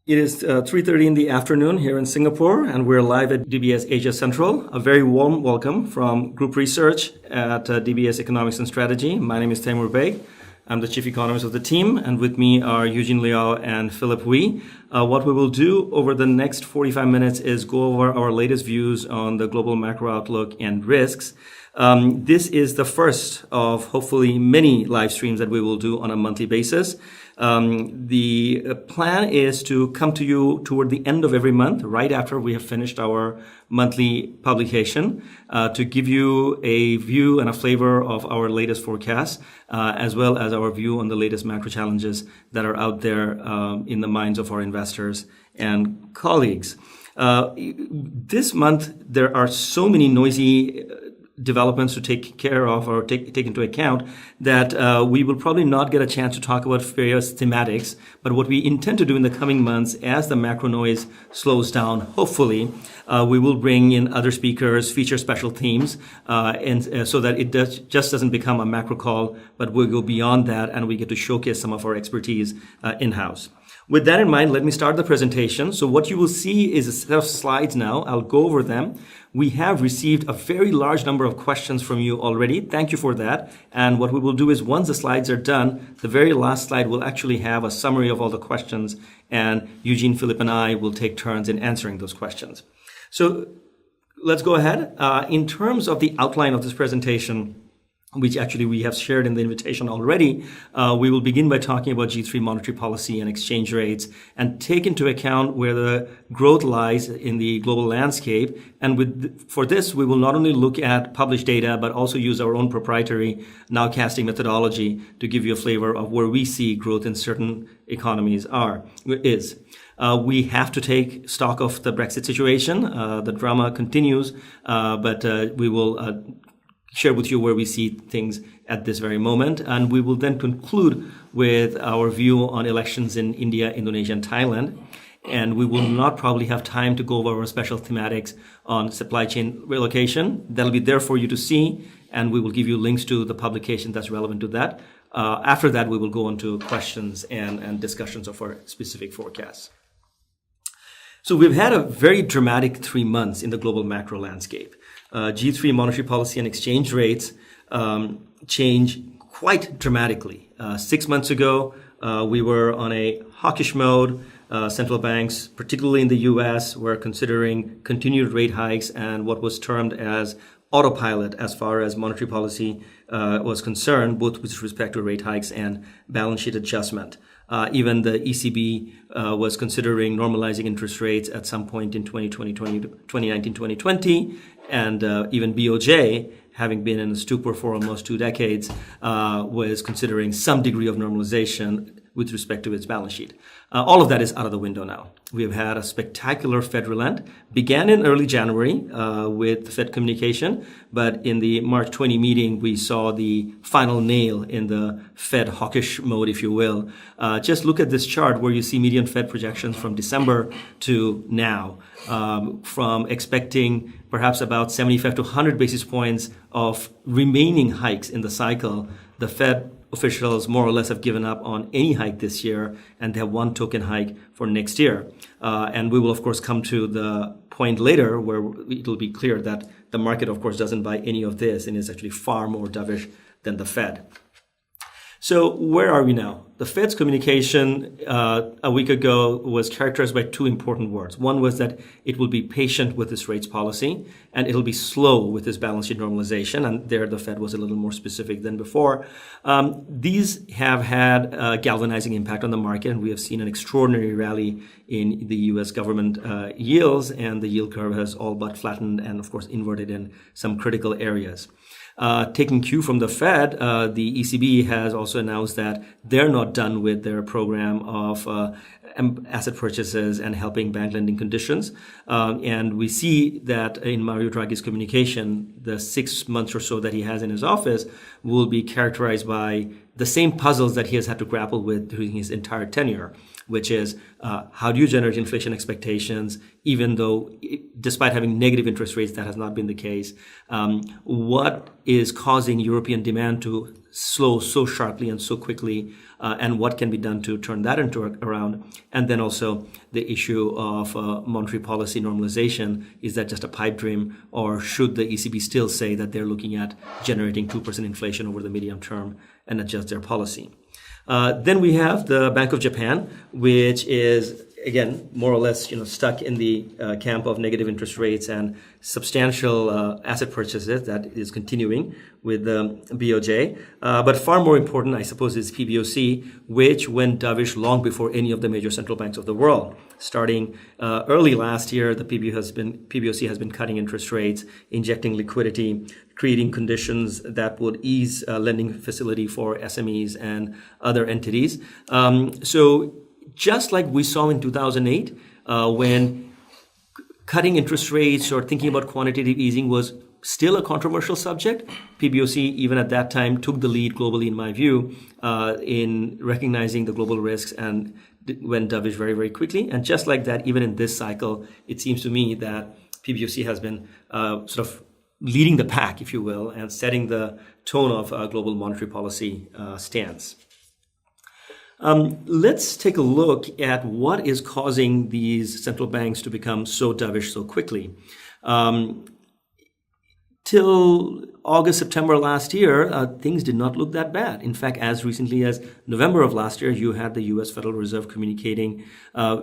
It is 3:30 in the afternoon here in Singapore, and we're live at DBS Asia Central. A very warm welcome from Group Research at DBS Economics and Strategy. My name is Taimur Beg. I'm the Chief Economist of the team, and with me are Eugene Liao and Philip Wee. What we will do over the next 45 minutes is go over our latest views on the global macro outlook and risks. This is the first of hopefully many live streams that we will do on a monthly basis. The plan is to come to you toward the end of every month, right after we have finished our monthly publication, to give you a view and a flavor of our latest forecasts, as well as our view on the latest macro challenges that are out there in the minds of our investors and colleagues. This month, there are so many noisy developments to take care of or take into account that we will probably not get a chance to talk about various thematics. But what we intend to do in the coming months, as the macro noise slows down, hopefully, we will bring in other speakers, feature special themes, and so that it just doesn't become a macro call, but we'll go beyond that and we get to showcase some of our expertise in-house. With that in mind, let me start the presentation. So what you will see is a set of slides now. I'll go over them. We have received a very large number of questions from you already. Thank you for that. And what we will do is once the slides are done, the very last slide will actually have a summary of all the questions, and Eugene, Philip, and I will take turns in answering those questions. So let's go ahead. In terms of the outline of this presentation, which actually we have shared in the invitation already, we will begin by talking about G3 monetary policy and exchange rates and take into account where the growth lies in the global landscape. And for this, we will not only look at published data, but also use our own proprietary nowcasting methodology to give you a flavor of where we see growth in certain economies is. We have to take stock of the Brexit situation. The drama continues, but we will share with you where we see things at this very moment. And we will then conclude with our view on elections in India, Indonesia, and Thailand. And we will not probably have time to go over our special thematics on supply chain relocation. That'll be there for you to see, and we will give you links to the publication that's relevant to that. After that, we will go on to questions and discussions of our specific forecasts. So we've had a very dramatic 3 months in the global macro landscape. G3 monetary policy and exchange rates change quite dramatically. 6 months ago, we were on a hawkish mode. Central banks, particularly in the US, were considering continued rate hikes and what was termed as autopilot as far as monetary policy was concerned, both with respect to rate hikes and balance sheet adjustment. Even the ECB was considering normalizing interest rates at some point in 2019-2020, and even BOJ, having been in a stupor for almost 2 decades, was considering some degree of normalization with respect to its balance sheet. All of that is out of the window now. We have had a spectacular Fed relent. Began in early January with the Fed communication, but in the March 20 meeting, we saw the final nail in the Fed hawkish mode, if you will. Just look at this chart where you see median Fed projections from December to now, from expecting perhaps about 75 to 100 basis points of remaining hikes in the cycle. The Fed officials more or less have given up on any hike this year, and they have one token hike for next year. And we will, of course, come to the point later where it will be clear that the market, of course, doesn't buy any of this and is actually far more dovish than the Fed. So where are we now? The Fed's communication a week ago was characterized by 2 important words. One was that it will be patient with its rates policy, and it'll be slow with its balance sheet normalization. And there the Fed was a little more specific than before. These have had a galvanizing impact on the market, and we have seen an extraordinary rally in the U.S. government yields, and the yield curve has all but flattened and, of course, inverted in some critical areas. Taking cue from the Fed, the ECB has also announced that they're not done with their program of asset purchases and helping bank lending conditions. And we see that in Mario Draghi's communication, the 6 months or so that he has in his office will be characterized by the same puzzles that he has had to grapple with during his entire tenure, which is how do you generate inflation expectations, even though despite having negative interest rates, that has not been the case. What is causing European demand to slow so sharply and so quickly, and what can be done to turn that around? And then also the issue of monetary policy normalization. Is that just a pipe dream, or should the ECB still say that they're looking at generating 2% inflation over the medium term and adjust their policy? Then we have the Bank of Japan, which is, again, more or less, stuck in the camp of negative interest rates and substantial asset purchases. That is continuing with the BOJ. But far more important, I suppose, is PBOC, which went dovish long before any of the major central banks of the world. Starting early last year, the PBOC has been cutting interest rates, injecting liquidity, creating conditions that would ease lending facility for SMEs and other entities. So just like we saw in 2008, when cutting interest rates or thinking about quantitative easing was still a controversial subject, PBOC, even at that time, took the lead globally, in my view, in recognizing the global risks and went dovish very, very quickly. And just like that, even in this cycle, it seems to me that PBOC has been sort of leading the pack, if you will, and setting the tone of global monetary policy stance. Let's take a look at what is causing these central banks to become so dovish so quickly. Till August, September last year, things did not look that bad. In fact, as recently as November of last year, you had the U.S. Federal Reserve communicating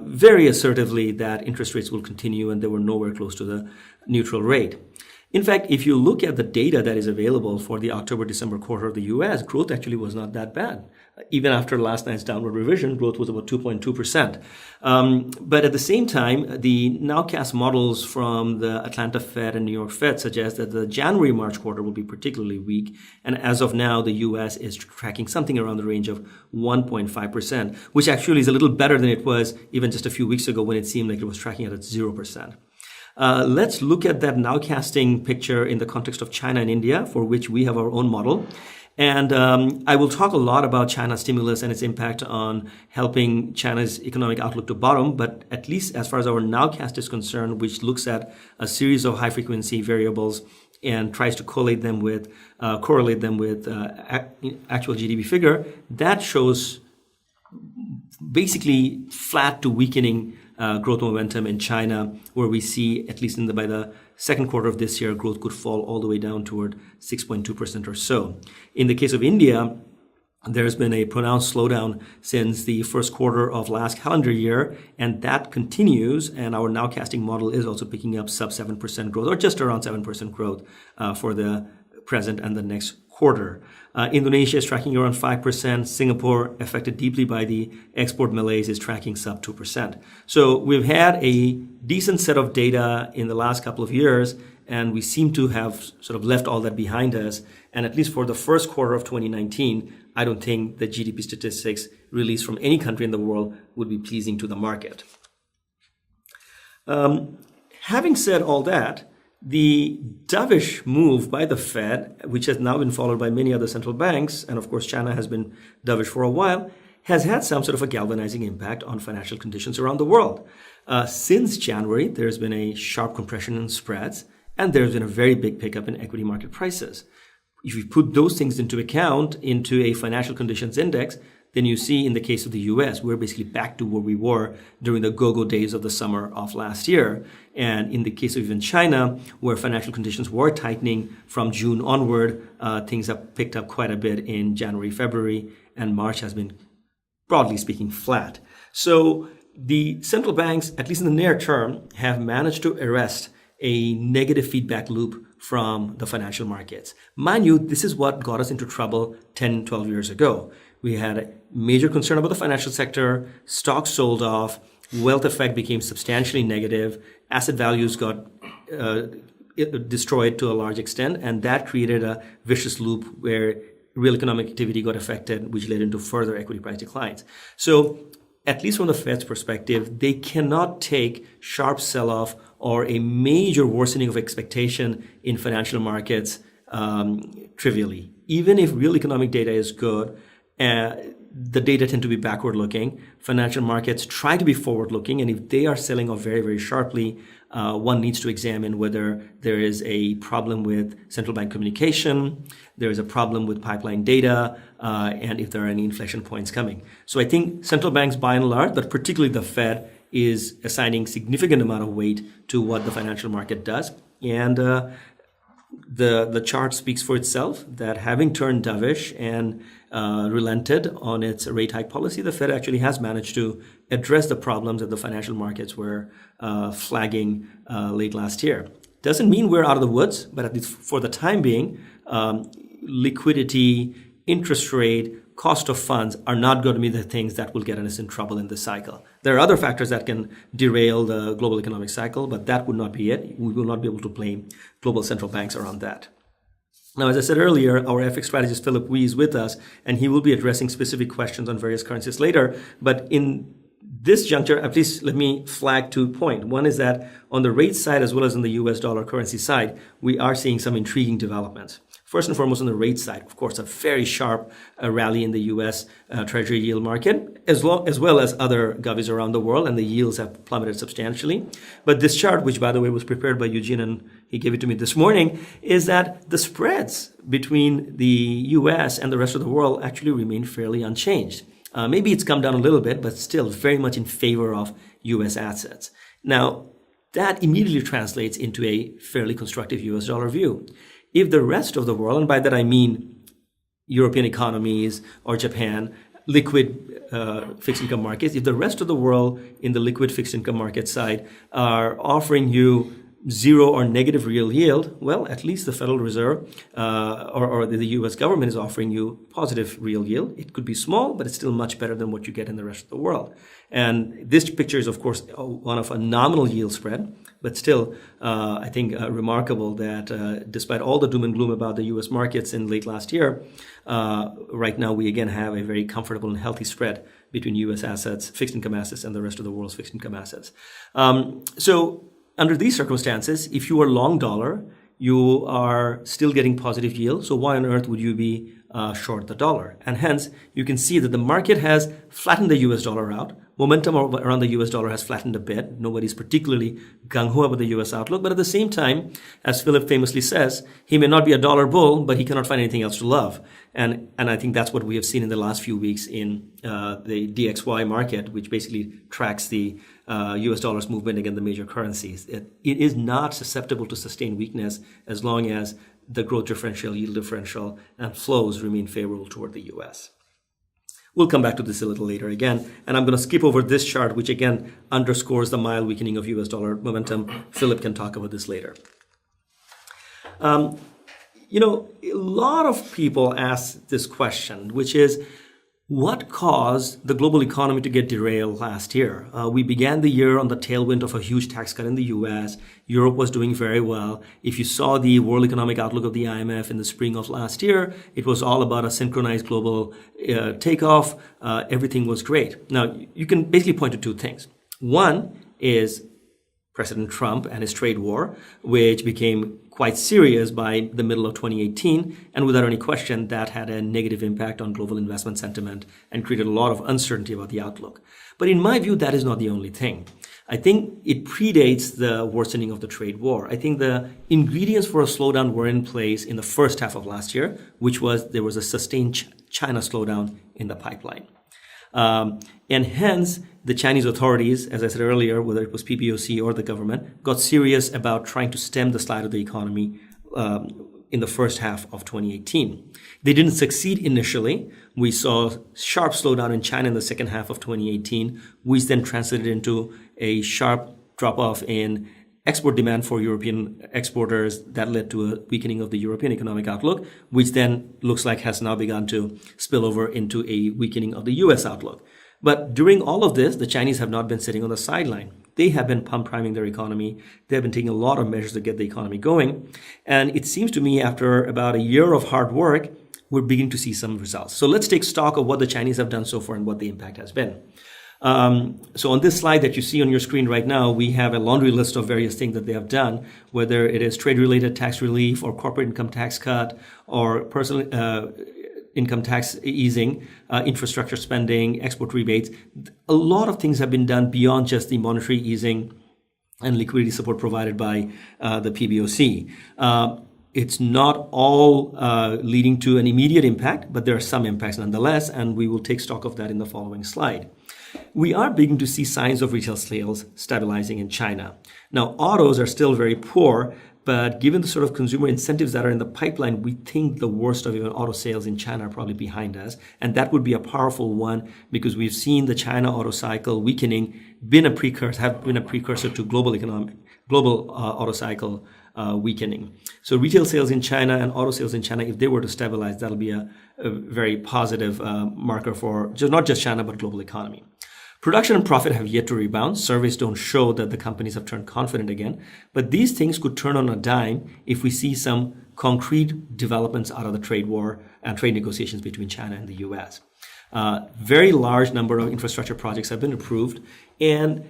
very assertively that interest rates will continue, and they were nowhere close to the neutral rate. In fact, if you look at the data that is available for the October-December quarter of the U.S., growth actually was not that bad. Even after last night's downward revision, growth was about 2.2%. But at the same time, the nowcast models from the Atlanta Fed and New York Fed suggest that the January-March quarter will be particularly weak. And as of now, the U.S. is tracking something around the range of 1.5%, which actually is a little better than it was even just a few weeks ago when it seemed like it was tracking at 0%. Let's look at that nowcasting picture in the context of China and India, for which we have our own model. And I will talk a lot about China's stimulus and its impact on helping China's economic outlook to bottom. But at least as far as our nowcast is concerned, which looks at a series of high-frequency variables and tries to correlate them with actual GDP figure, that shows basically flat to weakening growth momentum in China, where we see, at least by the second quarter of this year, growth could fall all the way down toward 6.2% or so. In the case of India, there's been a pronounced slowdown since the first quarter of last calendar year, and that continues. And our nowcasting model is also picking up sub 7% growth, or just around 7% growth for the present and the next quarter. Indonesia is tracking around 5%. Singapore, affected deeply by the export malaise, is tracking sub 2%. So we've had a decent set of data in the last couple of years, and we seem to have sort of left all that behind us. And at least for the first quarter of 2019, I don't think the GDP statistics released from any country in the world would be pleasing to the market. Having said all that, the dovish move by the Fed, which has now been followed by many other central banks, and of course China has been dovish for a while, has had some sort of a galvanizing impact on financial conditions around the world. Since January, there's been a sharp compression in spreads, and there's been a very big pickup in equity market prices. If you put those things into account into a financial conditions index, then you see in the case of the US, we're basically back to where we were during the go-go days of the summer of last year. And in the case of even China, where financial conditions were tightening from June onward, things have picked up quite a bit in January, February, and March has been, broadly speaking, flat. So the central banks, at least in the near term, have managed to arrest a negative feedback loop from the financial markets. Mind you, this is what got us into trouble 10, 12 years ago. We had a major concern about the financial sector, stocks sold off, wealth effect became substantially negative, asset values got destroyed to a large extent, and that created a vicious loop where real economic activity got affected, which led into further equity price declines. So at least from the Fed's perspective, they cannot take sharp sell-off or a major worsening of expectation in financial markets trivially. Even if real economic data is good, The data tend to be backward looking. Financial markets try to be forward looking. And if they are selling off very, very sharply, one needs to examine whether there is a problem with central bank communication, there is a problem with pipeline data, and if there are any inflection points coming. So I think central banks, by and large, but particularly the Fed, is assigning significant amount of weight to what the financial market does. And the chart speaks for itself that having turned dovish and relented on its rate hike policy, the Fed actually has managed to address the problems that the financial markets were flagging late last year. Doesn't mean we're out of the woods, but at least for the time being, liquidity, interest rate, cost of funds are not going to be the things that will get us in trouble in this cycle. There are other factors that can derail the global economic cycle, but that would not be it. We will not be able to blame global central banks around that. Now, as I said earlier, our FX strategist Philip Wee is with us, and he will be addressing specific questions on various currencies later. But in this juncture, at least let me flag 2 points. One is that on the rate side, as well as on the US dollar currency side, we are seeing some intriguing developments. First and foremost, on the rate side, of course, a very sharp rally in the U.S. Treasury yield market, as well as other govies around the world, and the yields have plummeted substantially. But this chart, which, by the way, was prepared by Eugene, and he gave it to me this morning, is that the spreads between the U.S. and the rest of the world actually remain fairly unchanged. Maybe it's come down a little bit, but still very much in favor of U.S. assets. Now, that immediately translates into a fairly constructive U.S. dollar view. If the rest of the world, and by that I mean European economies or Japan, liquid fixed income markets, if the rest of the world in the liquid fixed income market side are offering you zero or negative real yield, well, at least the Federal Reserve or the U.S. government is offering you positive real yield. It could be small, but it's still much better than what you get in the rest of the world. And this picture is, of course, one of a nominal yield spread, but still, I think, remarkable that despite all the doom and gloom about the U.S. markets in late last year, right now we again have a very comfortable and healthy spread between U.S. assets, fixed income assets, and the rest of the world's fixed income assets. So under these circumstances, if you are long dollar, you are still getting positive yield. So why on earth would you be short the dollar? And hence, you can see that the market has flattened the US dollar out. Momentum around the US dollar has flattened a bit. Nobody's particularly gung-ho about the US outlook. But at the same time, as Philip famously says, he may not be a dollar bull, but he cannot find anything else to love. And I think that's what we have seen in the last few weeks in the DXY market, which basically tracks the US dollar's movement against the major currencies. It is not susceptible to sustained weakness as long as the growth differential, yield differential, and flows remain favorable toward the US. We'll come back to this a little later again, and I'm going to skip over this chart, which again underscores the mild weakening of US dollar momentum. Philip can talk about this later. A lot of people ask this question, which is, what caused the global economy to get derailed last year? We began the year on the tailwind of a huge tax cut in the US. Europe was doing very well. If you saw the World Economic Outlook of the IMF in the spring of last year, it was all about a synchronized global takeoff. Everything was great. Now, you can basically point to two things. One is President Trump and his trade war, which became quite serious by the middle of 2018. And without any question, that had a negative impact on global investment sentiment and created a lot of uncertainty about the outlook. But in my view, that is not the only thing. I think it predates the worsening of the trade war. I think the ingredients for a slowdown were in place in the first half of last year, which was there was a sustained China slowdown in the pipeline. And hence, the Chinese authorities, as I said earlier, whether it was PBOC or the government, got serious about trying to stem the slide of the economy in the first half of 2018. They didn't succeed initially. We saw sharp slowdown in China in the second half of 2018, which then translated into a sharp drop-off in export demand for European exporters that led to a weakening of the European economic outlook, which then looks like has now begun to spill over into a weakening of the US outlook. But during all of this, the Chinese have not been sitting on the sideline. They have been pump priming their economy. They have been taking a lot of measures to get the economy going. And it seems to me after about a year of hard work, we're beginning to see some results. So let's take stock of what the Chinese have done so far and what the impact has been. So on this slide that you see on your screen right now, we have a laundry list of various things that they have done, whether it is trade-related tax relief or corporate income tax cut or personal income tax easing, infrastructure spending, export rebates. A lot of things have been done beyond just the monetary easing and liquidity support provided by the PBOC. It's not all leading to an immediate impact, but there are some impacts nonetheless, and we will take stock of that in the following slide. We are beginning to see signs of retail sales stabilizing in China. Now, autos are still very poor, but given the sort of consumer incentives that are in the pipeline, we think the worst of even auto sales in China are probably behind us. And that would be a powerful one because we've seen the China auto cycle weakening have been a precursor to global auto cycle weakening. So retail sales in China and auto sales in China, if they were to stabilize, that'll be a very positive marker for not just China, but global economy. Production and profit have yet to rebound. Surveys don't show that the companies have turned confident again, but these things could turn on a dime if we see some concrete developments out of the trade war and trade negotiations between China and the US. Very large number of infrastructure projects have been approved, and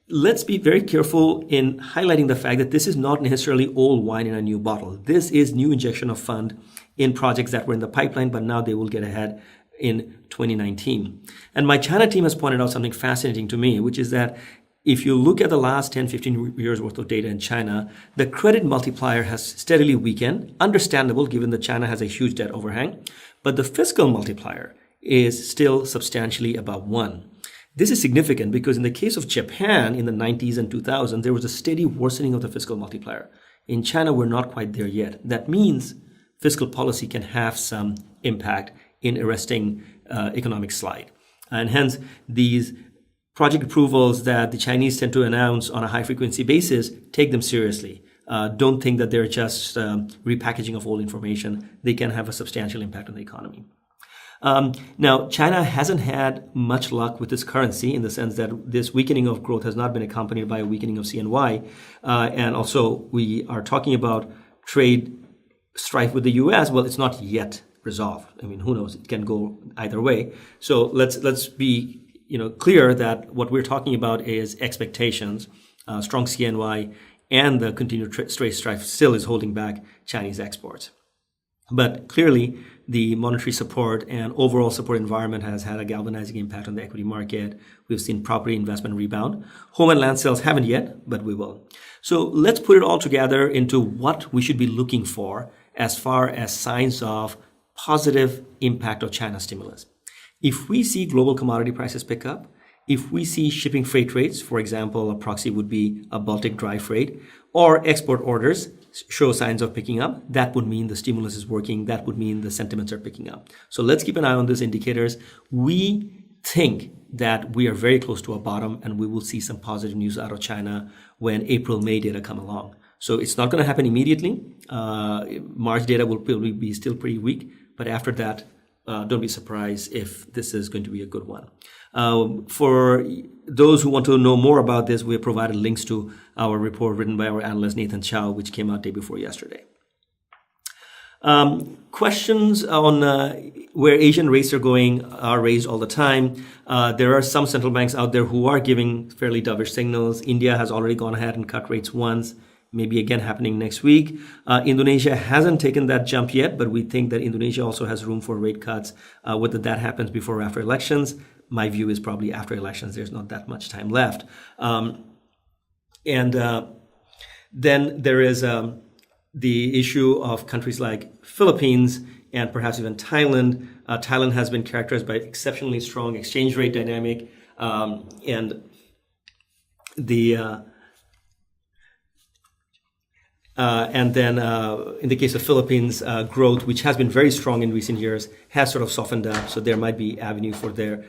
let's be very careful in highlighting the fact that this is not necessarily old wine in a new bottle. This is new injection of fund in projects that were in the pipeline, but now they will get ahead in 2019. And my China team has pointed out something fascinating to me, which is that if you look at the last 10, 15 years worth of data in China, the credit multiplier has steadily weakened, understandable given that China has a huge debt overhang, but the fiscal multiplier is still substantially above 1. This is significant because in the case of Japan in the 90s and 2000s, there was a steady worsening of the fiscal multiplier. In China, we're not quite there yet. That means fiscal policy can have some impact in arresting economic slide. And hence, these project approvals that the Chinese tend to announce on a high-frequency basis, take them seriously. Don't think that they're just repackaging of old information. They can have a substantial impact on the economy. Now, China hasn't had much luck with its currency in the sense that this weakening of growth has not been accompanied by a weakening of CNY. And also, we are talking about trade strife with the US. Well, it's not yet resolved. I mean, who knows? It can go either way. So let's be clear that what we're talking about is expectations. Strong CNY and the continued trade strife still is holding back Chinese exports. But clearly, the monetary support and overall support environment has had a galvanizing impact on the equity market. We've seen property investment rebound. Home and land sales haven't yet, but we will. So let's put it all together into what we should be looking for as far as signs of positive impact of China stimulus. If we see global commodity prices pick up, if we see shipping freight rates, for example, a proxy would be a Baltic dry freight, or export orders show signs of picking up, that would mean the stimulus is working. That would mean the sentiments are picking up. So let's keep an eye on these indicators. We think that we are very close to a bottom and we will see some positive news out of China when April, May data come along. So it's not going to happen immediately. March data will probably be still pretty weak, but after that, don't be surprised if this is going to be a good one. For those who want to know more about this, we have provided links to our report written by our analyst Nathan Chow, which came out day before yesterday. Questions on where Asian rates are going are raised all the time. There are some central banks out there who are giving fairly dovish signals. India has already gone ahead and cut rates once, maybe again happening next week. Indonesia hasn't taken that jump yet, but we think that Indonesia also has room for rate cuts. Whether that happens before or after elections, my view is probably after elections. There's not that much time left. Then there is the issue of countries like Philippines and perhaps even Thailand. Thailand has been characterized by exceptionally strong exchange rate dynamic, and then in the case of Philippines, growth, which has been very strong in recent years, has sort of softened up. So there might be avenue for their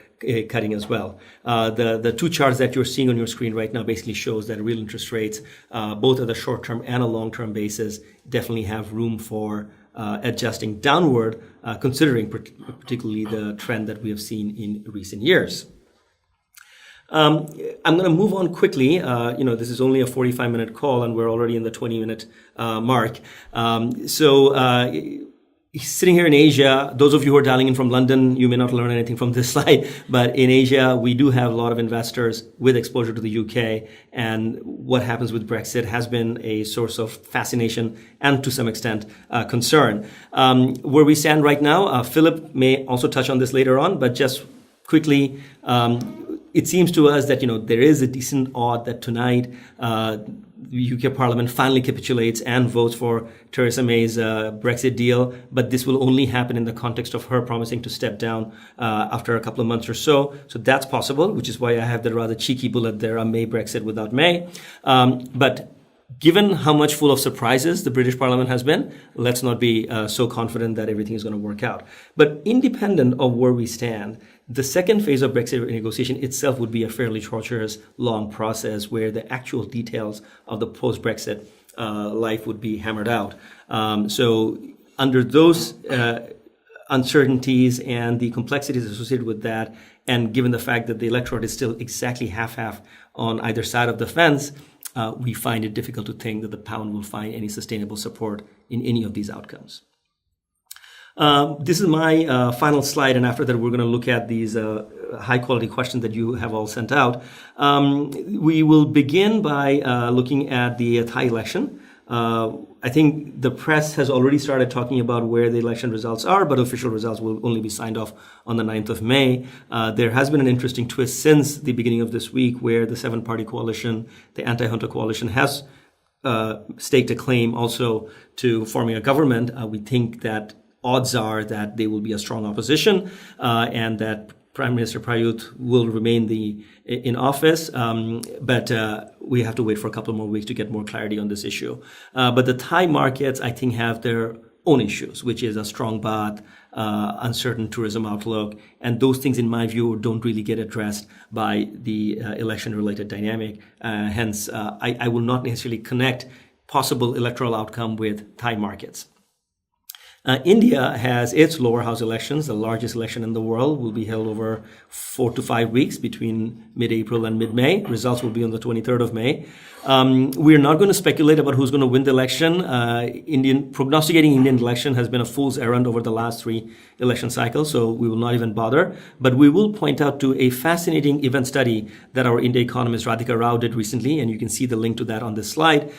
cutting as well. The two charts that you're seeing on your screen right now basically shows that real interest rates, both at the short-term and a long-term basis, definitely have room for adjusting downward, considering particularly the trend that we have seen in recent years. I'm going to move on quickly. This is only a 45-minute call, and we're already in the 20-minute mark. So sitting here in Asia, those of you who are dialing in from London, you may not learn anything from this slide, but in Asia, we do have a lot of investors with exposure to the UK, and what happens with Brexit has been a source of fascination and to some extent concern. Where we stand right now, Philip may also touch on this later on, but just quickly, it seems to us that there is a decent odd that tonight the UK Parliament finally capitulates and votes for Theresa May's Brexit deal, but this will only happen in the context of her promising to step down after a couple of months or so. So that's possible, which is why I have the rather cheeky bullet there, a May Brexit without May. But given how much full of surprises the British Parliament has been, let's not be so confident that everything is going to work out. But independent of where we stand, the second phase of Brexit negotiation itself would be a fairly torturous, long process where the actual details of the post-Brexit life would be hammered out. So under those uncertainties and the complexities associated with that, and given the fact that the electorate is still exactly half-half on either side of the fence, we find it difficult to think that the pound will find any sustainable support in any of these outcomes. This is my final slide, and after that we're going to look at these high-quality questions that you have all sent out. We will begin by looking at the Thai election. I think the press has already started talking about where the election results are, but official results will only be signed off on the 9th of May. There has been an interesting twist since the beginning of this week where the seven-party coalition, the anti-junta coalition, has staked a claim also to forming a government. We think that odds are that they will be a strong opposition and that Prime Minister Prayut will remain in office, but we have to wait for a couple more weeks to get more clarity on this issue. But the Thai markets, I think, have their own issues, which is a strong baht, uncertain tourism outlook, and those things, in my view, don't really get addressed by the election-related dynamic. Hence, I will not necessarily connect possible electoral outcome with Thai markets. India has its lower house elections. The largest election in the world will be held over 4 to 5 weeks between mid-April and mid-May. Results will be on the 23rd of May. We're not going to speculate about who's going to win the election. Prognosticating Indian election has been a fool's errand over the last 3 election cycles, so we will not even bother. But we will point out to a fascinating event study that our India economist Radhika Rao did recently, and you can see the link to that on this slide,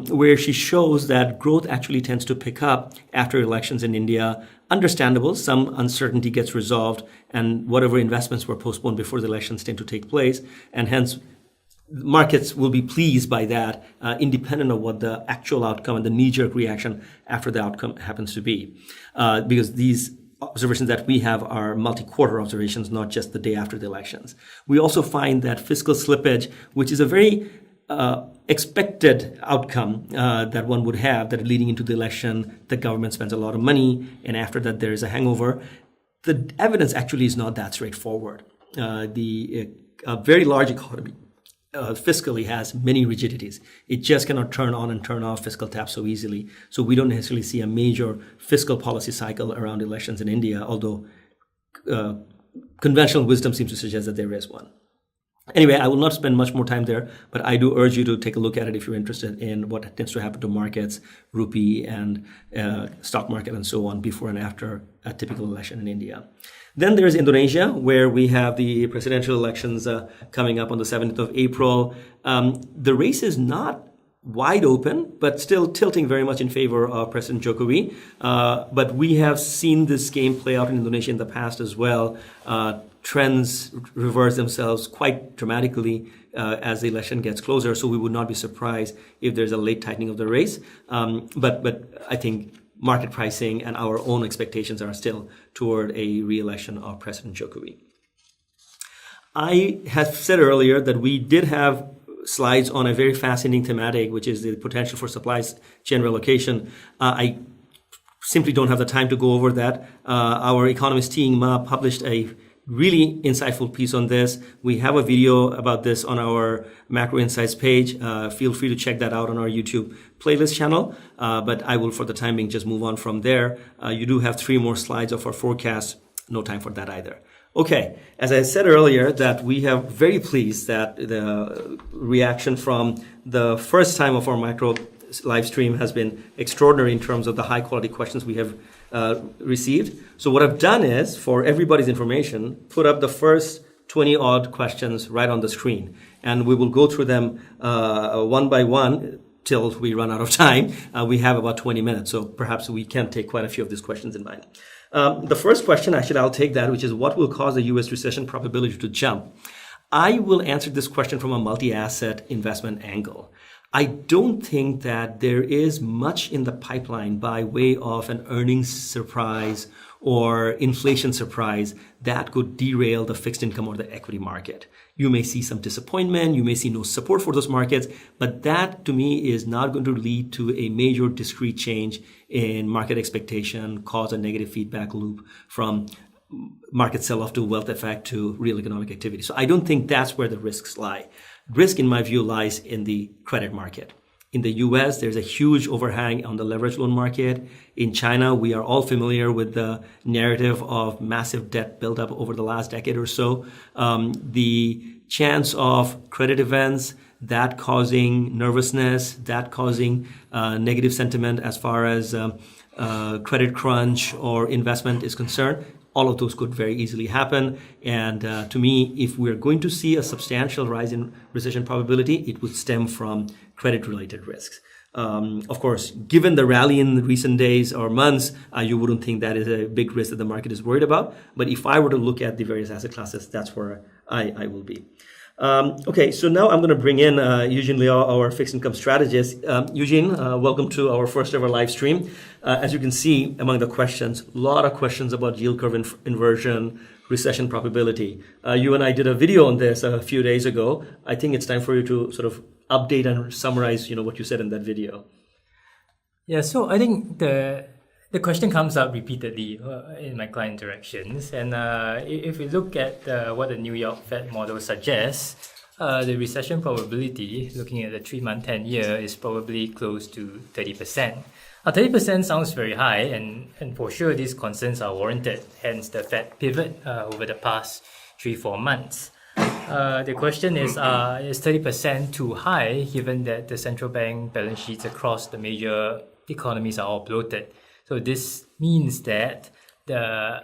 where she shows that growth actually tends to pick up after elections in India. Understandable, some uncertainty gets resolved, and whatever investments were postponed before the elections tend to take place, and hence markets will be pleased by that, independent of what the actual outcome and the knee-jerk reaction after the outcome happens to be. Because these observations that we have are multi-quarter observations, not just the day after the elections. We also find that fiscal slippage, which is a very expected outcome that one would have, that leading into the election, the government spends a lot of money, and after that there is a hangover. The evidence actually is not that straightforward. A very large economy fiscally has many rigidities. It just cannot turn on and turn off fiscal taps so easily. So we don't necessarily see a major fiscal policy cycle around elections in India, although conventional wisdom seems to suggest that there is one. Anyway, I will not spend much more time there, but I do urge you to take a look at it if you're interested in what tends to happen to markets, rupee and stock market and so on before and after a typical election in India. Then there's Indonesia, where we have the presidential elections coming up on the 7th of April. The race is not wide open, but still tilting very much in favor of President Jokowi. But we have seen this game play out in Indonesia in the past as well. Trends reverse themselves quite dramatically as the election gets closer, so we would not be surprised if there's a late tightening of the race. But I think market pricing and our own expectations are still toward a re-election of President Jokowi. I have said earlier that we did have slides on a very fascinating thematic, which is the potential for supply chain relocation. I simply don't have the time to go over that. Our economist Ting Ma published a really insightful piece on this. We have a video about this on our Macro Insights page. Feel free to check that out on our YouTube playlist channel. But I will, for the time being, just move on from there. You do have 3 more slides of our forecast. No time for that either. Okay, as I said earlier, that we are very pleased that the reaction from the first time of our macro live stream has been extraordinary in terms of the high quality questions we have received. So what I've done is, for everybody's information, put up the first 20 odd questions right on the screen. And we will go through them one by one till we run out of time. We have about 20 minutes, so perhaps we can take quite a few of these questions in mind. The first question, actually, I'll take that, which is what will cause the US recession probability to jump? I will answer this question from a multi-asset investment angle. I don't think that there is much in the pipeline by way of an earnings surprise or inflation surprise that could derail the fixed income or the equity market. You may see some disappointment, you may see no support for those markets, but that to me is not going to lead to a major discrete change in market expectation, cause a negative feedback loop from market sell-off to wealth effect to real economic activity. So I don't think that's where the risks lie. Risk, in my view, lies in the credit market. In the US, there's a huge overhang on the leveraged loan market. In China, we are all familiar with the narrative of massive debt buildup over the last decade or so. The chance of credit events, that causing nervousness, that causing negative sentiment as far as credit crunch or investment is concerned, all of those could very easily happen. And to me, if we're going to see a substantial rise in recession probability, it would stem from credit-related risks. Of course, given the rally in recent days or months, you wouldn't think that is a big risk that the market is worried about. But if I were to look at the various asset classes, that's where I will be. Okay, so now I'm going to bring in Eugene Liao, our fixed income strategist. Eugene, welcome to our first ever live stream. As you can see, among the questions, a lot of questions about yield curve inversion, recession probability. You and I did a video on this a few days ago. I think it's time for you to sort of update and summarize, what you said in that video. Yeah, so I think the question comes up repeatedly in my client interactions, and if we look at what the New York Fed model suggests, the recession probability, looking at the 3-month 10-year, is probably close to 30%. Now, 30% sounds very high, and for sure these concerns are warranted, hence the Fed pivot over the past 3-4 months. The question is 30% too high, given that the central bank balance sheets across the major economies are all bloated? So this means that the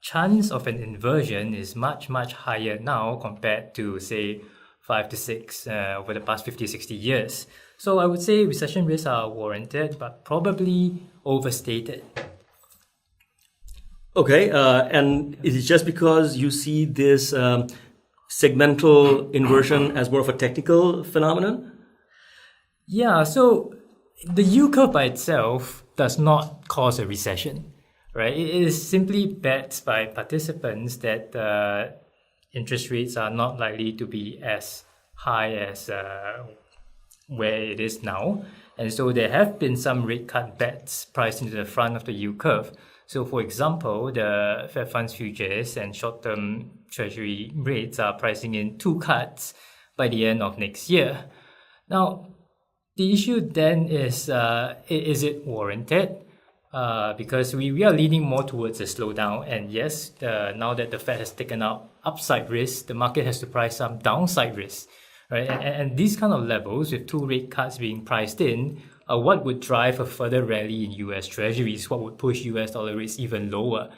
chance of an inversion is much, much higher now compared to, say, 5 to 6 over the past 50, 60 years. So I would say recession risks are warranted, but probably overstated. Okay, and is it just because you see this segmental inversion as more of a technical phenomenon? Yeah, so the yield curve by itself does not cause a recession, right? It is simply bets by participants that interest rates are not likely to be as high as where it is now. And so there have been some rate cut bets priced into the front of the yield curve. So for example, the Fed funds futures and short-term treasury rates are pricing in 2 cuts by the end of next year. Now, the issue then is it warranted? Because we are leaning more towards a slowdown. And yes, now that the Fed has taken out upside risk, the market has to price some downside risk. Right? And these kind of levels, with 2 rate cuts being priced in, what would drive a further rally in US treasuries? What would push US dollar rates even lower?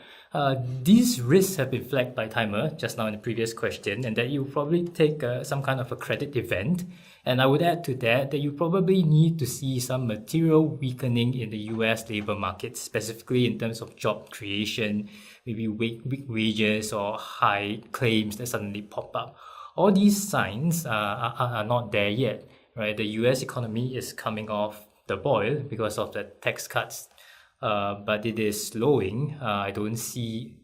These risks have been flagged by Timer just now in the previous question, and that you probably take some kind of a credit event. And I would add to that you probably need to see some material weakening in the US labor market, specifically in terms of job creation, maybe weak wages or high claims that suddenly pop up. All these signs are not there yet, right? The US economy is coming off the boil because of the tax cuts, but it is slowing. I don't see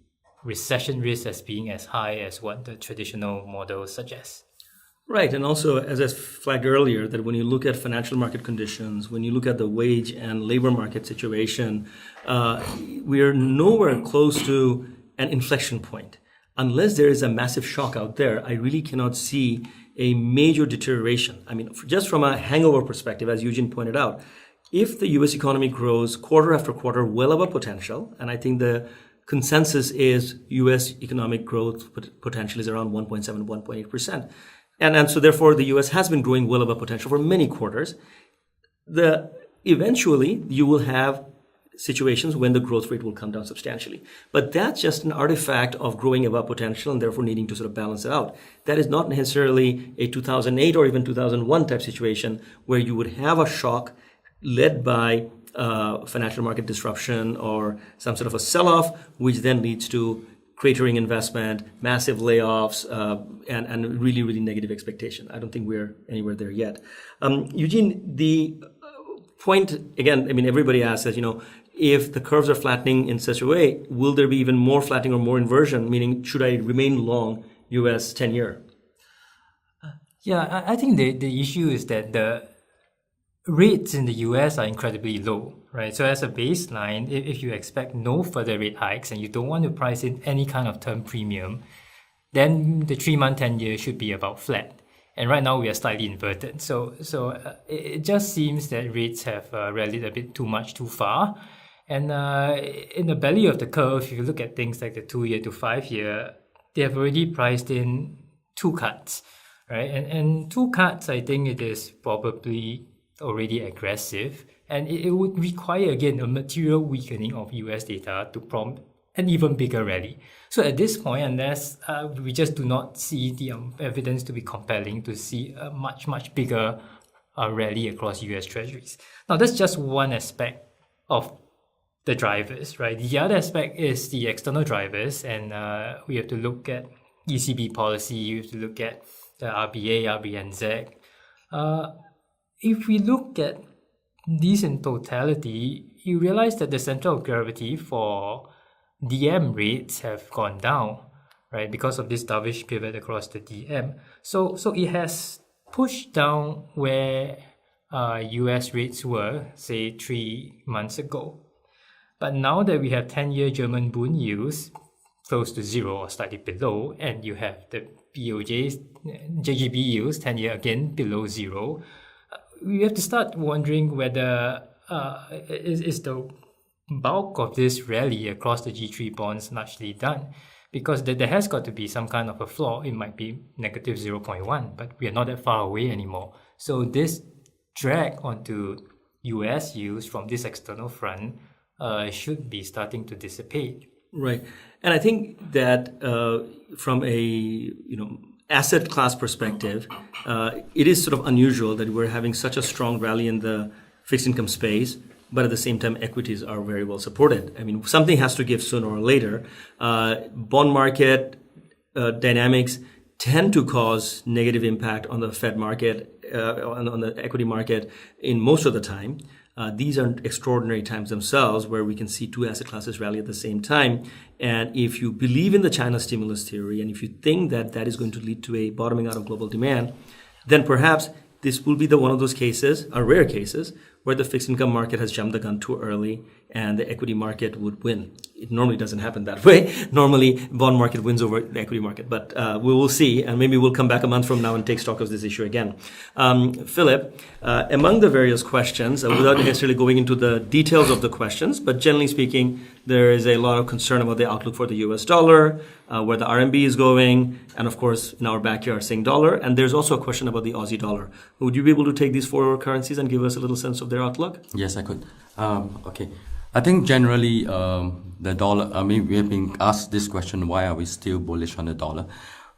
recession risk as being as high as what the traditional model suggests. Right, and also, as I flagged earlier, that when you look at financial market conditions, when you look at the wage and labor market situation, we are nowhere close to an inflection point. Unless there is a massive shock out there, I really cannot see a major deterioration. I mean, just from a hangover perspective, as Eugene pointed out, if the US economy grows quarter after quarter well above potential, and I think the consensus is US economic growth potential is around 1.7, 1.8%. And so therefore the US has been growing well above potential for many quarters. Eventually you will have situations when the growth rate will come down substantially. But that's just an artifact of growing above potential and therefore needing to sort of balance it out. That is not necessarily a 2008 or even 2001 type situation where you would have a shock led by financial market disruption or some sort of a sell-off, which then leads to cratering investment, massive layoffs, and really, really negative expectation. I don't think we're anywhere there yet. Eugene, the point, again, I mean, everybody asks us, if the curves are flattening in such a way, will there be even more flattening or more inversion? Meaning, should I remain long US 10-year? Yeah, I think the issue is that the rates in the US are incredibly low, right? So as a baseline, if you expect no further rate hikes and you don't want to price in any kind of term premium, then the 3-month 10-year should be about flat. And right now we are slightly inverted. So it just seems that rates have rallied a bit too much too far. And in the belly of the curve, if you look at things like the 2-year to 5-year, they have already priced in 2 cuts, right? And 2 cuts, I think it is probably already aggressive. And it would require, again, a material weakening of US data to prompt an even bigger rally. So at this point, unless we just do not see the evidence to be compelling to see a much, much bigger rally across US treasuries. Now, that's just one aspect of the drivers, right? The other aspect is the external drivers, and we have to look at ECB policy, we have to look at the RBA, RBNZ. If we look at these in totality, you realize that the center of gravity for DM rates have gone down, right? Because of this dovish pivot across the DM. So it has pushed down where US rates were, say, 3 months ago. But now that we have 10-year German bond yields close to zero or slightly below, and you have the BOJ's, JGB yields 10-year again below zero, we have to start wondering whether is the bulk of this rally across the G3 bonds largely done, because there has got to be some kind of a floor. It might be negative 0.1, but we are not that far away anymore. So this drag onto US yields from this external front should be starting to dissipate. Right. And I think that from a asset class perspective, it is sort of unusual that we're having such a strong rally in the fixed income space, but at the same time, equities are very well supported. I mean, something has to give sooner or later. Bond market dynamics tend to cause negative impact on the Fed market, on the equity market in most of the time. These are extraordinary times themselves where we can see 2 asset classes rally at the same time. And if you believe in the China stimulus theory, and if you think that that is going to lead to a bottoming out of global demand, then perhaps this will be one of those cases, rare cases, where the fixed income market has jumped the gun too early and the equity market would win. It normally doesn't happen that way. Normally, bond market wins over the equity market, but we will see, and maybe we'll come back a month from now and take stock of this issue again. Philip, among the various questions, without necessarily going into the details of the questions, but generally speaking, there is a lot of concern about the outlook for the US dollar, where the RMB is going, and of course, in our backyard, saying dollar. And there's also a question about the Aussie dollar. Would you be able to take these 4 currencies and give us a little sense of their outlook? Yes, I could. Okay. I think generally the dollar, we have been asked this question, why are we still bullish on the dollar?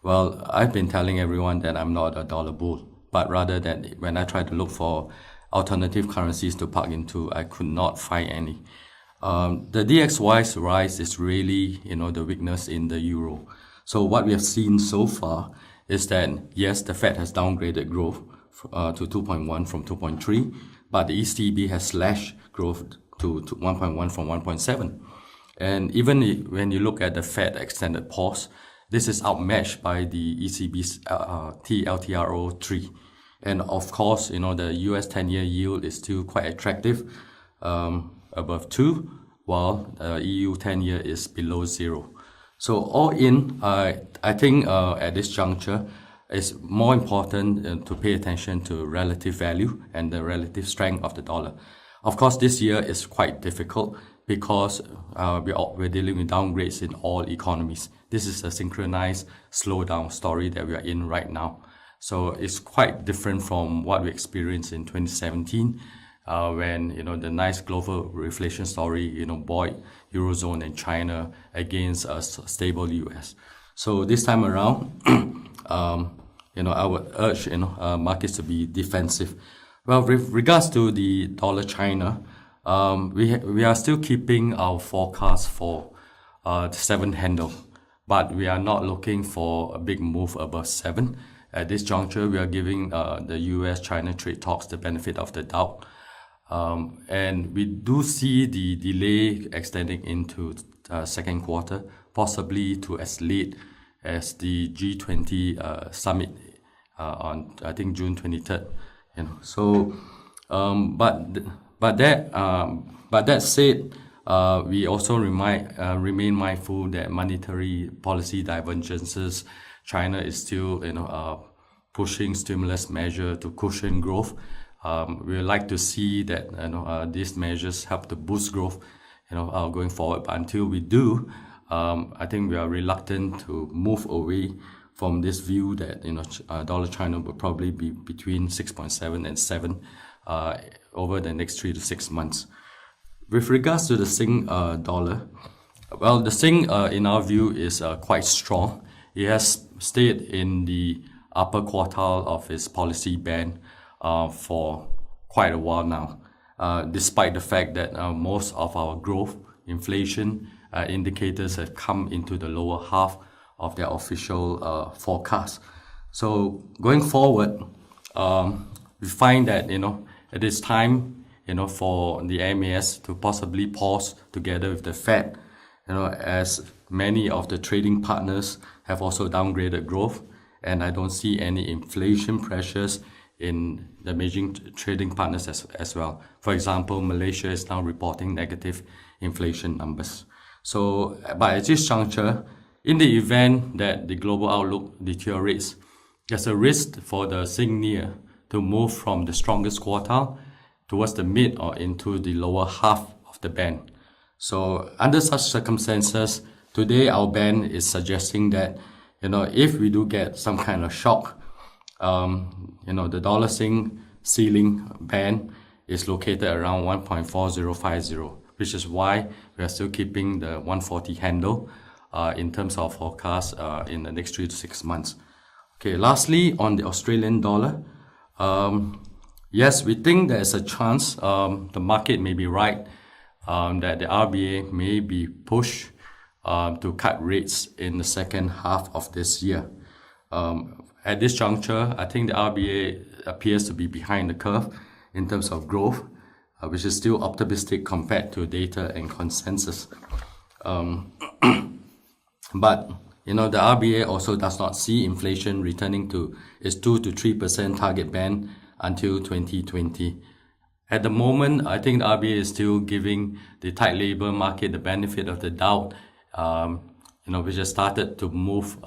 Well, I've been telling everyone that I'm not a dollar bull, but rather that when I try to look for alternative currencies to plug into, I could not find any. The DXY's rise is really, the weakness in the euro. So what we have seen so far is that, yes, the Fed has downgraded growth to 2.1 from 2.3, but the ECB has slashed growth to 1.1 from 1.7. And even when you look at the Fed extended pause, this is outmatched by the ECB's TLTRO 3. And of course, the US 10-year yield is still quite attractive, above 2, while EU 10-year is below 0. So all in, I think at this juncture, it's more important to pay attention to relative value and the relative strength of the dollar. Of course, this year is quite difficult because we're dealing with downgrades in all economies. This is a synchronized slowdown story that we are in right now. So it's quite different from what we experienced in 2017. when the nice global reflation story buoyed Eurozone and China against a stable US. So this time around, I would urge markets to be defensive. Well, with regards to the dollar China, we are still keeping our forecast for the 7 handle, but we are not looking for a big move above 7. At this juncture, we are giving the US-China trade talks the benefit of the doubt. And we do see the delay extending into second quarter, possibly to as late as the G20 summit on, I think, June 23rd. So, but that said, we also remain mindful that monetary policy divergences. China is still, pushing stimulus measure to cushion growth. We would like to see that these measures help to boost growth, going forward. But until we do, I think we are reluctant to move away from this view that dollar China will probably be between 6.7 and 7 over the next 3 to 6 months. With regards to the Sing dollar, well, the Sing in our view is quite strong. It has stayed in the upper quartile of its policy band for quite a while now, despite the fact that most of our growth, inflation indicators have come into the lower half of their official forecast. So going forward, we find that it is time for the MAS to possibly pause together with the Fed, as many of the trading partners have also downgraded growth, and I don't see any inflation pressures in the major trading partners as well. For example, Malaysia is now reporting negative inflation numbers. So, but at this juncture, in the event that the global outlook deteriorates, there's a risk for the Sing near to move from the strongest quartile towards the mid or into the lower half of the band. So under such circumstances, today our band is suggesting that, if we do get some kind of shock, the dollar Sing ceiling band is located around 1.4050, which is why we are still keeping the 140 handle in terms of forecast in the next 3 to 6 months. Okay, lastly, on the Australian dollar, yes, we think there's a chance the market may be right, that the RBA may be pushed to cut rates in the second half of this year. At this juncture, I think the RBA appears to be behind the curve in terms of growth, which is still optimistic compared to data and consensus. But the RBA also does not see inflation returning to its 2 to 3% target band until 2020. At the moment, I think the RBA is still giving the tight labor market the benefit of the doubt, which has started to move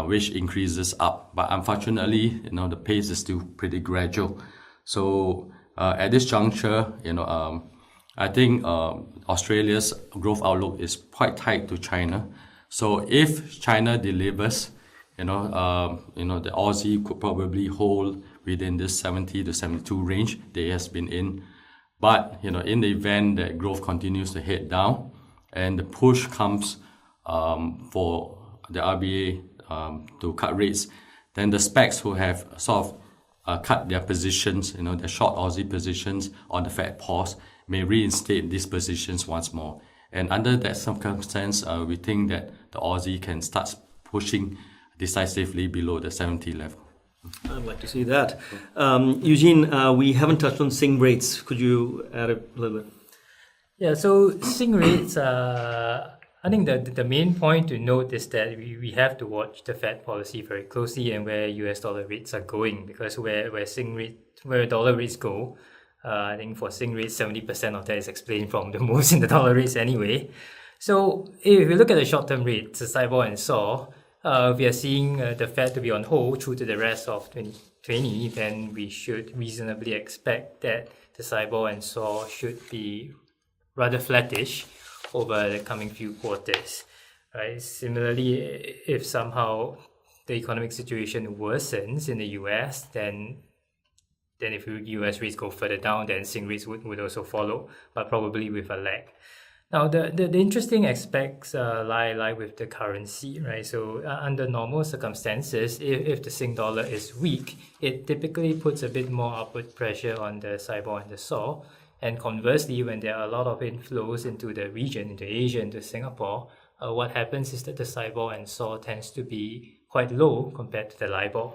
wage increases up. But unfortunately, the pace is still pretty gradual. So at this juncture, I think Australia's growth outlook is quite tied to China. So if China delivers, the Aussie could probably hold within this 70 to 72 range they has been in. But, in the event that growth continues to head down and the push comes for the RBA to cut rates, then the specs who have sort of cut their positions, their short Aussie positions on the Fed pause, may reinstate these positions once more. And under that circumstance, we think that the Aussie can start pushing decisively below the 70 level. I'd like to see that. Eugene, we haven't touched on Sing rates. Could you add a little bit? Yeah, so Sing rates, I think the main point to note is that we have to watch the Fed policy very closely and where US dollar rates are going, because where dollar rates go, I think for Sing rates, 70% of that is explained from the moves in the dollar rates anyway. So if we look at the short-term rates, the SIBOR and SOR, we are seeing the Fed to be on hold through to the rest of 2020, then we should reasonably expect that the SIBOR and SOR should be rather flattish over the coming few quarters. Right? Similarly, if somehow the economic situation worsens in the US, then Then if US rates go further down, then Sing rates would also follow, but probably with a lag. Now, the interesting aspects lie with the currency, right? So under normal circumstances, if the Sing dollar is weak, it typically puts a bit more upward pressure on the SIBOR and the SOR. And conversely, when there are a lot of inflows into the region, into Asia, into Singapore, what happens is that the SIBOR and SOR tends to be quite low compared to the LIBOR.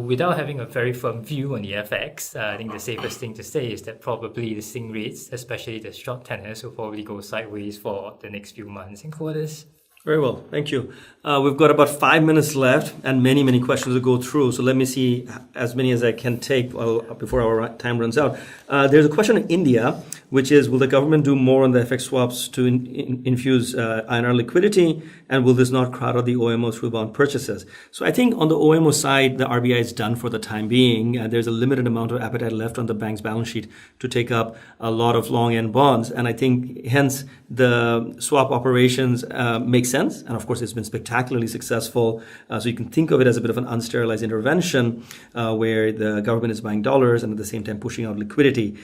Without having a very firm view on the FX, I think the safest thing to say is that probably the Sing rates, especially the short tenors, will probably go sideways for the next few months and quarters. Very well, thank you. We've got about 5 minutes left and many questions to go through. So let me see as many as I can take before our time runs out. There's a question in India, which is, will the government do more on the FX swaps to infuse INR liquidity? And will this not crowd out the OMO through bond purchases? So I think on the OMO side, the RBI is done for the time being. There's a limited amount of appetite left on the bank's balance sheet to take up a lot of long-end bonds. And I think hence the swap operations make sense. And of course, it's been spectacularly successful. So you can think of it as a bit of an unsterilized intervention where the government is buying dollars and at the same time pushing out liquidity.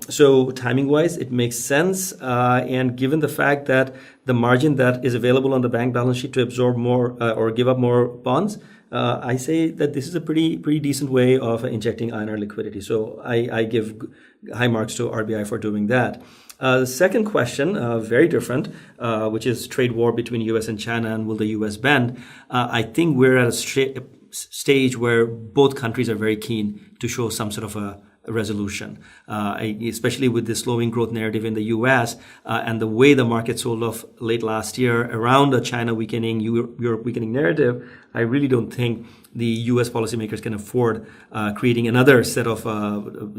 So timing-wise, it makes sense. And given the fact that the margin that is available on the bank balance sheet to absorb more or give up more bonds, I say that this is a pretty decent way of injecting INR liquidity. So I give high marks to RBI for doing that. The second question, very different, which is trade war between US and China, and will the US bend? I think we're at a stage where both countries are very keen to show some sort of a resolution, especially with the slowing growth narrative in the US and the way the market sold off late last year around a China weakening, Europe weakening narrative. I really don't think the US policymakers can afford creating another set of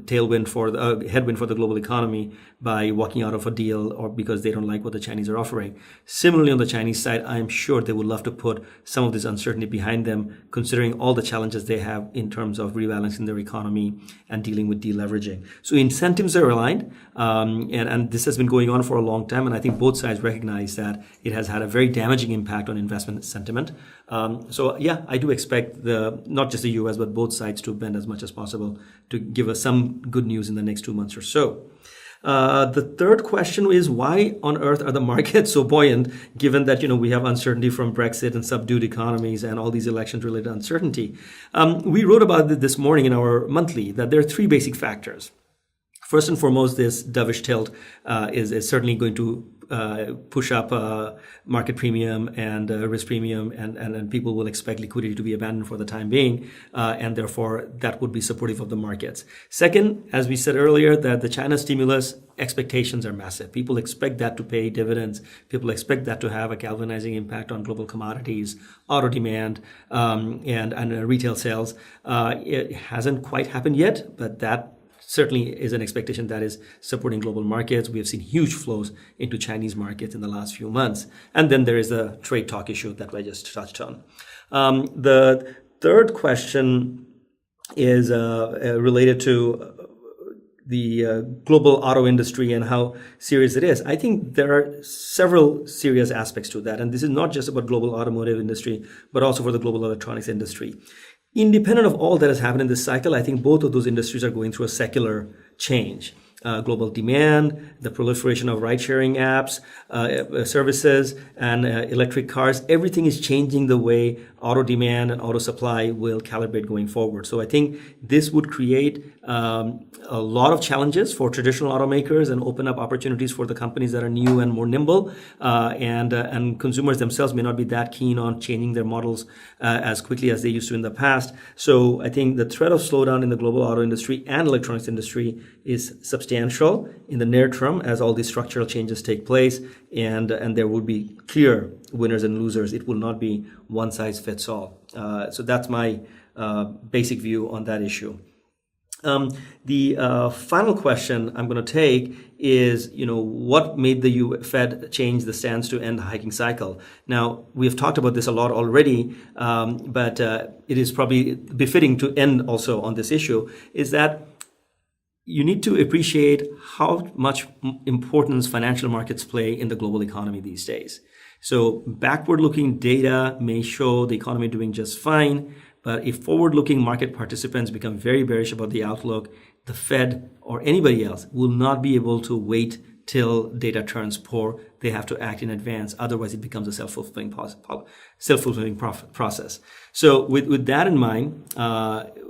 headwind for the global economy by walking out of a deal or because they don't like what the Chinese are offering. Similarly, on the Chinese side, I'm sure they would love to put some of this uncertainty behind them, considering all the challenges they have in terms of rebalancing their economy and dealing with deleveraging. So incentives are aligned, and this has been going on for a long time, and I think both sides recognize that it has had a very damaging impact on investment sentiment. So yeah, I do expect not just the US, but both sides to bend as much as possible to give us some good news in the next 2 months or so. The third question is, why on earth are the markets so buoyant, given that we have uncertainty from Brexit and subdued economies and all these elections-related uncertainty? We wrote about it this morning in our monthly that there are three basic factors. First and foremost, this dovish tilt is certainly going to push up market premium and risk premium, and people will expect liquidity to be abandoned for the time being, and therefore that would be supportive of the markets. Second, as we said earlier, that the China stimulus expectations are massive. People expect that to pay dividends. People expect that to have a galvanizing impact on global commodities, auto demand, and retail sales. It hasn't quite happened yet, but that certainly is an expectation that is supporting global markets. We have seen huge flows into Chinese markets in the last few months. And then there is the trade talk issue that I just touched on. The third question is related to the global auto industry and how serious it is. I think there are several serious aspects to that. And this is not just about global automotive industry, but also for the global electronics industry. Independent of all that has happened in this cycle, I think both of those industries are going through a secular change. Global demand, the proliferation of ride-sharing apps, services, and electric cars, everything is changing the way auto demand and auto supply will calibrate going forward. So I think this would create a lot of challenges for traditional automakers and open up opportunities for the companies that are new and more nimble, and consumers themselves may not be that keen on changing their models as quickly as they used to in the past. So I think the threat of slowdown in the global auto industry and electronics industry is substantial in the near term as all these structural changes take place, and there will be clear winners and losers. It will not be one size fits all. So that's my basic view on that issue. The final question I'm going to take is, what made the Fed change the stance to end the hiking cycle? Now, we have talked about this a lot already, but it is probably befitting to end also on this issue, is that you need to appreciate how much importance financial markets play in the global economy these days. So backward-looking data may show the economy doing just fine, But if forward-looking market participants become very bearish about the outlook, the Fed or anybody else will not be able to wait till data turns poor. They have to act in advance. Otherwise, it becomes a self-fulfilling process. So with that in mind,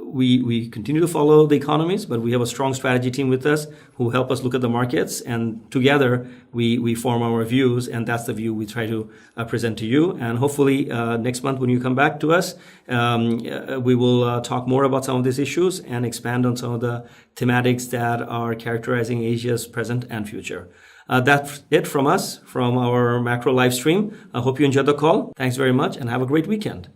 we continue to follow the economies, but we have a strong strategy team with us who help us look at the markets, and together we form our views, and that's the view we try to present to you. And hopefully next month when you come back to us, we will talk more about some of these issues and expand on some of the thematics that are characterizing Asia's present and future. That's it from us, from our macro live stream. I hope you enjoyed the call. Thanks very much and have a great weekend.